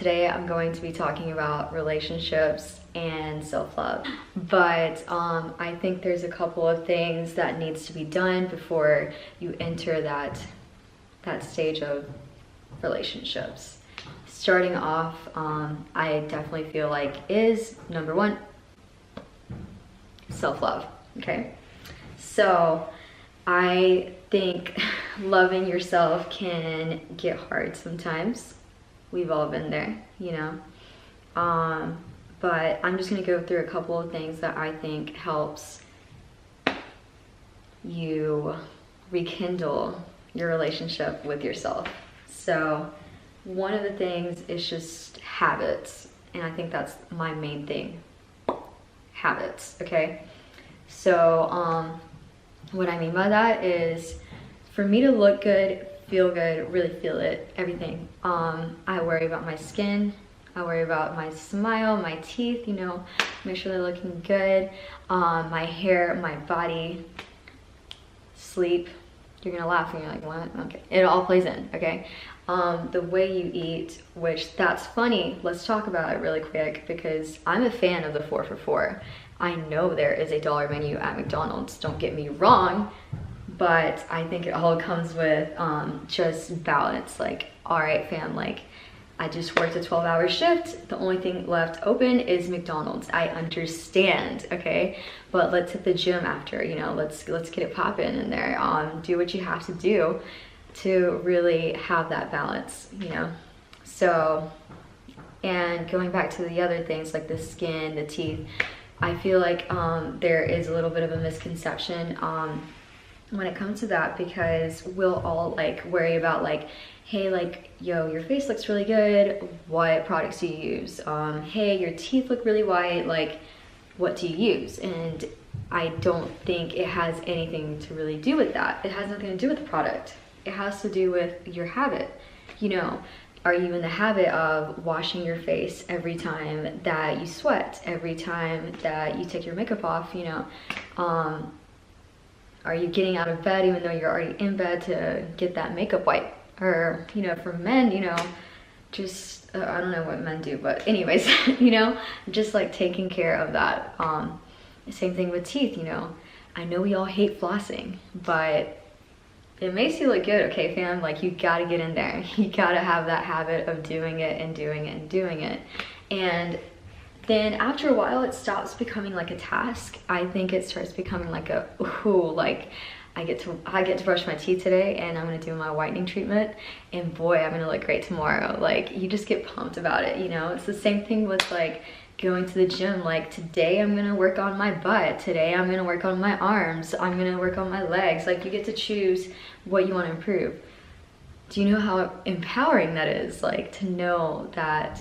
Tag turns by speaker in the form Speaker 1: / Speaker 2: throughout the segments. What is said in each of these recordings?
Speaker 1: Today I'm going to be talking about relationships and self-love, but I think there's a couple of things that needs to be done before you enter that stage of relationships. Starting off, I definitely feel like is number one, self-love. Okay, so I think loving yourself can get hard sometimes. We've all been there, you know. But I'm just gonna go through a couple of things that I think helps you rekindle your relationship with yourself. So one of the things is just habits, and I think that's my main thing. Habits, okay? So what I mean by that is, for me to look good, feel good, really feel it, everything. I worry about my skin, I worry about my smile, my teeth, you know, make sure they're looking good, my hair, my body, sleep. You're gonna laugh and you're like, what? Okay, it all plays in, okay? The way you eat, which that's funny, let's talk about it really quick because I'm a fan of the 4 for 4. I know there is a dollar menu at McDonald's, don't get me wrong, but I think it all comes with just balance. Like, all right, fam, like I just worked a 12-hour shift. The only thing left open is McDonald's. I understand, okay? But let's hit the gym after, you know, let's get it popping in there. Do what you have to do to really have that balance, you know? So, and going back to the other things like the skin, the teeth, I feel like there is a little bit of a misconception when it comes to that, because we'll all like worry about like, hey, like, yo, your face looks really good, what products do you use? Hey, your teeth look really white, like, what do you use? And I don't think it has anything to really do with that. It has nothing to do with the product. It has to do with your habit. You know, are you in the habit of washing your face every time that you sweat, every time that you take your makeup off, you know? Are you getting out of bed even though you're already in bed to get that makeup wipe? Or, you know, for men, you know, just, I don't know what men do, but anyways, you know, just like taking care of that. Same thing with teeth, you know. I know we all hate flossing, but it makes you look good, okay, fam? Like, you gotta get in there. You gotta have that habit of doing it and doing it and doing it. And then after a while, it stops becoming like a task. I think it starts becoming like a, ooh, like, I get to brush my teeth today and I'm gonna do my whitening treatment, and boy, I'm gonna look great tomorrow. Like, you just get pumped about it, you know? It's the same thing with like going to the gym. Like, today I'm gonna work on my butt, today I'm gonna work on my arms, I'm gonna work on my legs. Like, you get to choose what you want to improve. Do you know how empowering that is? Like, to know that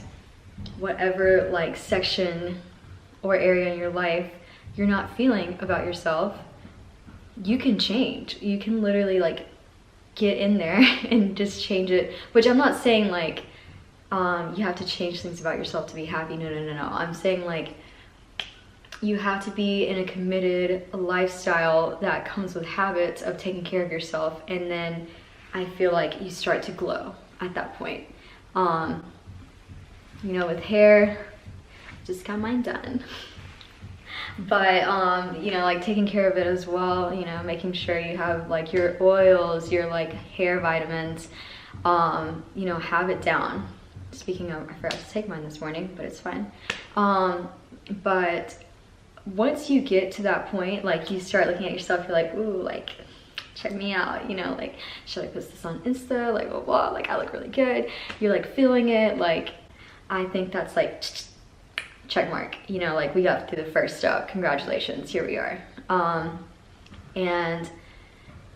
Speaker 1: whatever like section or area in your life you're not feeling about yourself, you can change. You can literally like get in there and just change it. Which I'm not saying like you have to change things about yourself to be happy. No. I'm saying like you have to be in a committed lifestyle that comes with habits of taking care of yourself, and then I feel like you start to glow at that point. You know, with hair, just got mine done. But you know, like taking care of it as well, you know, making sure you have like your oils, your like hair vitamins, you know, have it down. Speaking of, I forgot to take mine this morning, but it's fine. But once you get to that point, like you start looking at yourself, you're like, ooh, like check me out, you know, like should I post this on Insta, like blah blah, like I look really good. You're like feeling it. Like, I think that's like check mark, you know, like we got through the first step, congratulations, here we are. And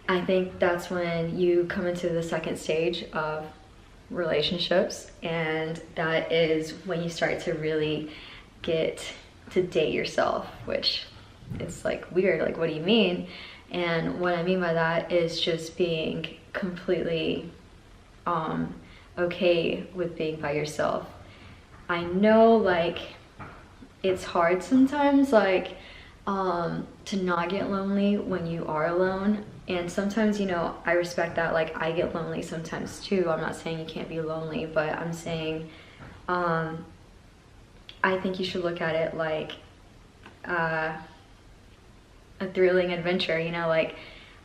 Speaker 1: I think that's when you come into the second stage of relationships, and that is when you start to really get to date yourself, which is like weird, like what do you mean? And what I mean by that is just being completely okay with being by yourself. I know like it's hard sometimes, like to not get lonely when you are alone, and sometimes, you know, I respect that. Like, I get lonely sometimes too. I'm not saying you can't be lonely, but I'm saying I think you should look at it like a thrilling adventure, you know, like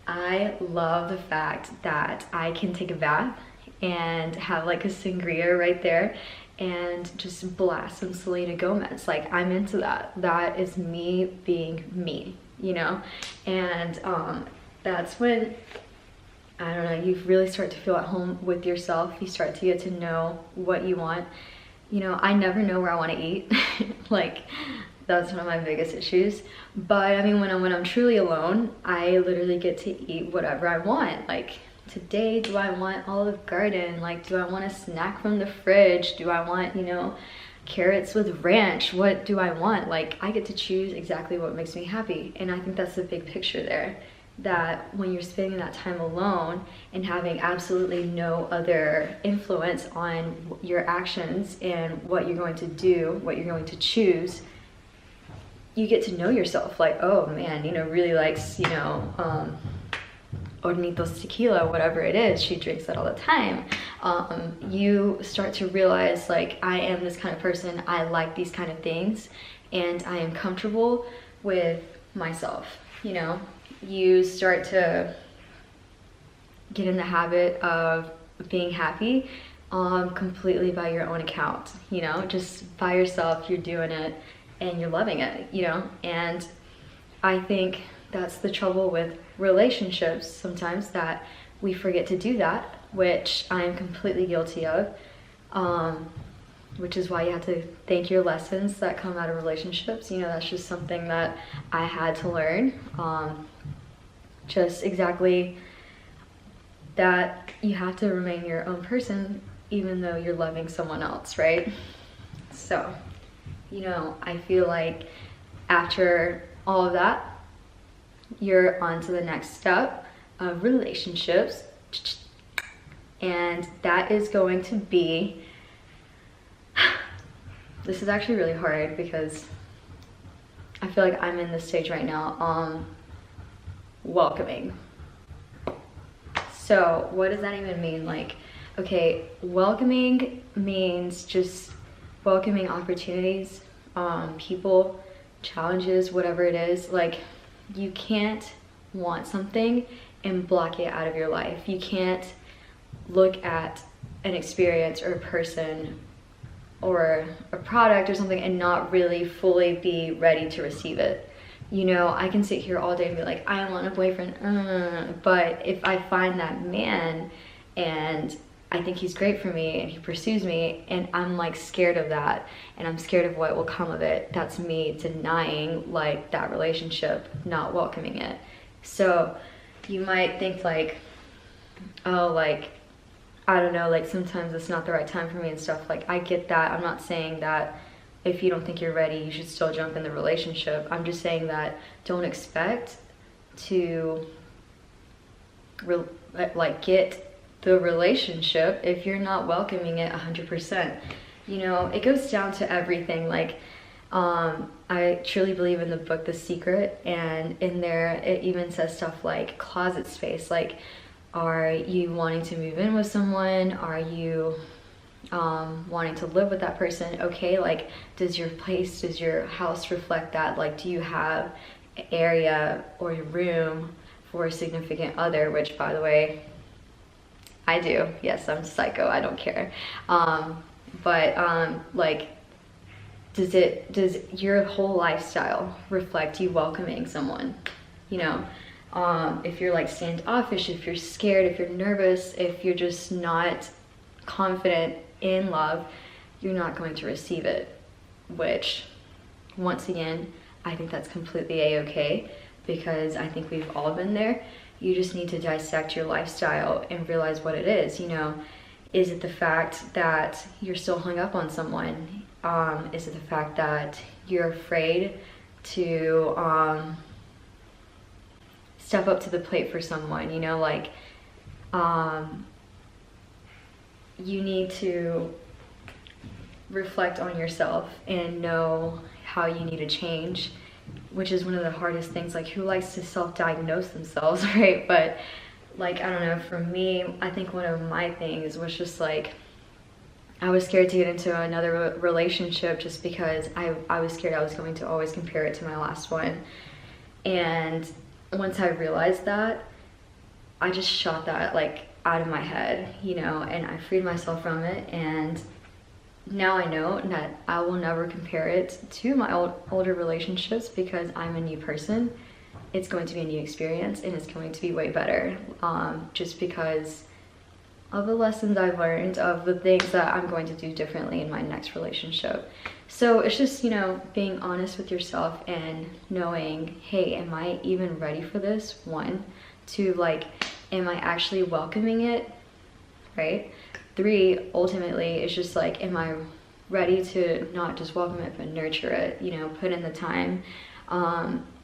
Speaker 1: I love the fact that I can take a bath and have like a sangria right there and just blast some Selena Gomez. Like, I'm into that. That is me being me, you know? And that's when, I don't know, you really start to feel at home with yourself. You start to get to know what you want. You know, I never know where I want to eat. Like, that's one of my biggest issues. But I mean, when I'm truly alone, I literally get to eat whatever I want. Like, today, do I want Olive Garden? Like, do I want a snack from the fridge? Do I want, you know, carrots with ranch? What do I want? Like, I get to choose exactly what makes me happy. And I think that's the big picture there. That when you're spending that time alone and having absolutely no other influence on your actions and what you're going to do, what you're going to choose, you get to know yourself. Like, oh man, you know, really likes, you know, Hornitos tequila, whatever it is, she drinks that all the time. You start to realize, like, I am this kind of person, I like these kind of things, and I am comfortable with myself, you know? You start to get in the habit of being happy completely by your own account, you know? Just by yourself, you're doing it, and you're loving it, you know? And I think that's the trouble with relationships sometimes, that we forget to do that, which I'm completely guilty of, which is why you have to thank your lessons that come out of relationships. You know, that's just something that I had to learn. Just exactly that you have to remain your own person even though you're loving someone else, right? So, you know, I feel like after all of that, you're on to the next step of relationships, and that is going to be, this is actually really hard because I feel like I'm in this stage right now, welcoming. So what does that even mean? Like, okay, welcoming means just welcoming opportunities, people, challenges, whatever it is. Like, you can't want something and block it out of your life. You can't look at an experience or a person or a product or something and not really fully be ready to receive it. You know, I can sit here all day and be like, I want a boyfriend, but if I find that man and I think he's great for me and he pursues me and I'm like scared of that and I'm scared of what will come of it, that's me denying like that relationship, not welcoming it. So you might think like, oh, like, I don't know, like sometimes it's not the right time for me and stuff. Like, I get that. I'm not saying that if you don't think you're ready, you should still jump in the relationship. I'm just saying that don't expect to like get the relationship if you're not welcoming it 100%. You know, it goes down to everything. Like, I truly believe in the book The Secret, and in there it even says stuff like closet space. Like, are you wanting to move in with someone? Are you wanting to live with that person? Okay, like, does your place, does your house reflect that? Like, do you have an area or a room for a significant other? Which, by the way, I do. Yes, I'm psycho, I don't care. Like, does your whole lifestyle reflect you welcoming someone? You know, if you're like standoffish, if you're scared, if you're nervous, if you're just not confident in love, you're not going to receive it, which, once again, I think that's completely a-okay, because I think we've all been there. You just need to dissect your lifestyle and realize what it is. You know, is it the fact that you're still hung up on someone? Is it the fact that you're afraid to step up to the plate for someone? You know, like, you need to reflect on yourself and know how you need to change, which is one of the hardest things. Like, who likes to self-diagnose themselves, right? But like, I don't know, for me, I think one of my things was just like, I was scared to get into another relationship just because I was scared I was going to always compare it to my last one. And once I realized that, I just shot that like out of my head, you know, and I freed myself from it. And now I know that I will never compare it to my older relationships because I'm a new person. It's going to be a new experience and it's going to be way better, just because of the lessons I've learned, of the things that I'm going to do differently in my next relationship. So it's just, you know, being honest with yourself and knowing, hey, am I even ready for this? One, two, like, am I actually welcoming it, right? Three, ultimately, it's just like, am I ready to not just welcome it, but nurture it, you know, put in the time,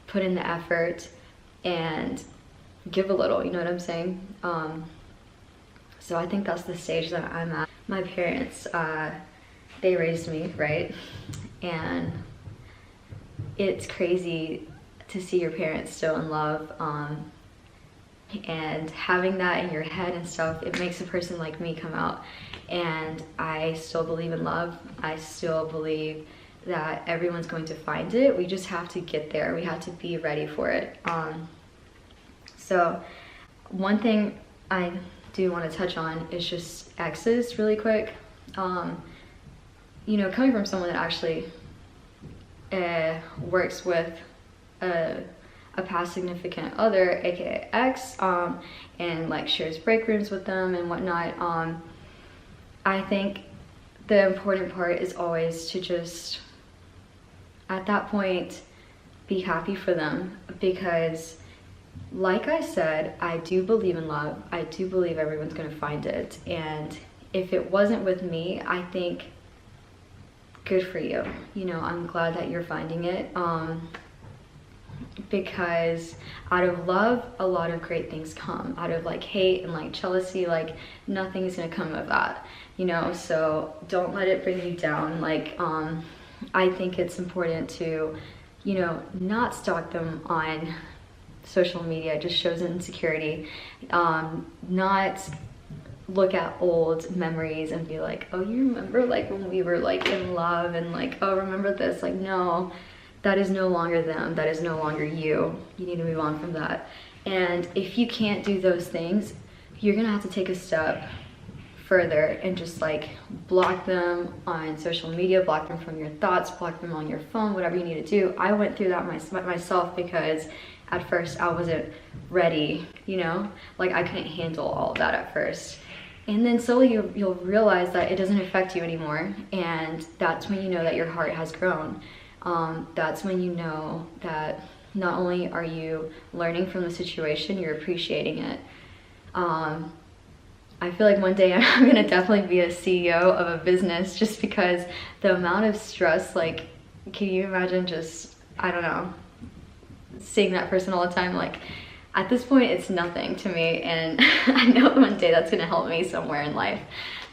Speaker 1: put in the effort, and give a little, you know what I'm saying? So I think that's the stage that I'm at. My parents, they raised me, right? And it's crazy to see your parents still in love, and having that in your head and stuff, it makes a person like me come out. And I still believe in love. I still believe that everyone's going to find it. We just have to get there. We have to be ready for it. So one thing I do want to touch on is just exes really quick. You know, coming from someone that actually works with a past significant other, aka ex, and like shares break rooms with them and whatnot, I think the important part is always to just, at that point, be happy for them, because like I said, I do believe in love. I do believe everyone's gonna find it. And if it wasn't with me, I think good for you. You know, I'm glad that you're finding it. Because out of love, a lot of great things come. Out of like hate and like jealousy, like nothing's gonna come of that, you know? So don't let it bring you down. Like, I think it's important to, you know, not stalk them on social media. It just shows insecurity. Not look at old memories and be like, oh, you remember like when we were like in love, and like, oh, remember this? Like, no, that is no longer them. That is no longer you. You need to move on from that. And if you can't do those things, you're gonna have to take a step further and just like block them on social media, block them from your thoughts, block them on your phone, whatever you need to do. I went through that myself because at first I wasn't ready, you know? Like I couldn't handle all of that at first. And then slowly you'll realize that it doesn't affect you anymore. And that's when you know that your heart has grown. That's when you know that not only are you learning from the situation, you're appreciating it. I feel like one day I'm gonna definitely be a CEO of a business, just because the amount of stress, like, can you imagine just, I don't know, seeing that person all the time? Like, at this point, it's nothing to me, and I know one day that's gonna help me somewhere in life.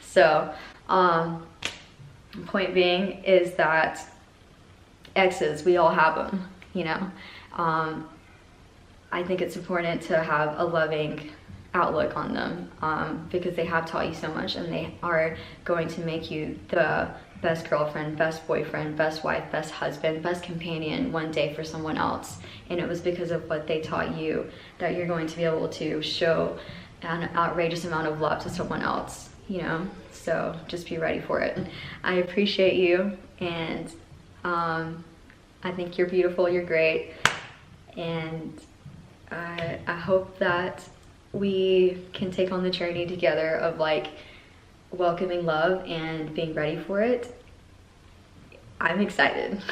Speaker 1: So, point being is that exes, we all have them, you know? I think it's important to have a loving outlook on them, because they have taught you so much, and they are going to make you the best girlfriend, best boyfriend, best wife, best husband, best companion one day for someone else. And it was because of what they taught you that you're going to be able to show an outrageous amount of love to someone else, you know? So just be ready for it. I appreciate you, and I think you're beautiful, you're great, and I hope that we can take on the journey together of like welcoming love and being ready for it. I'm excited.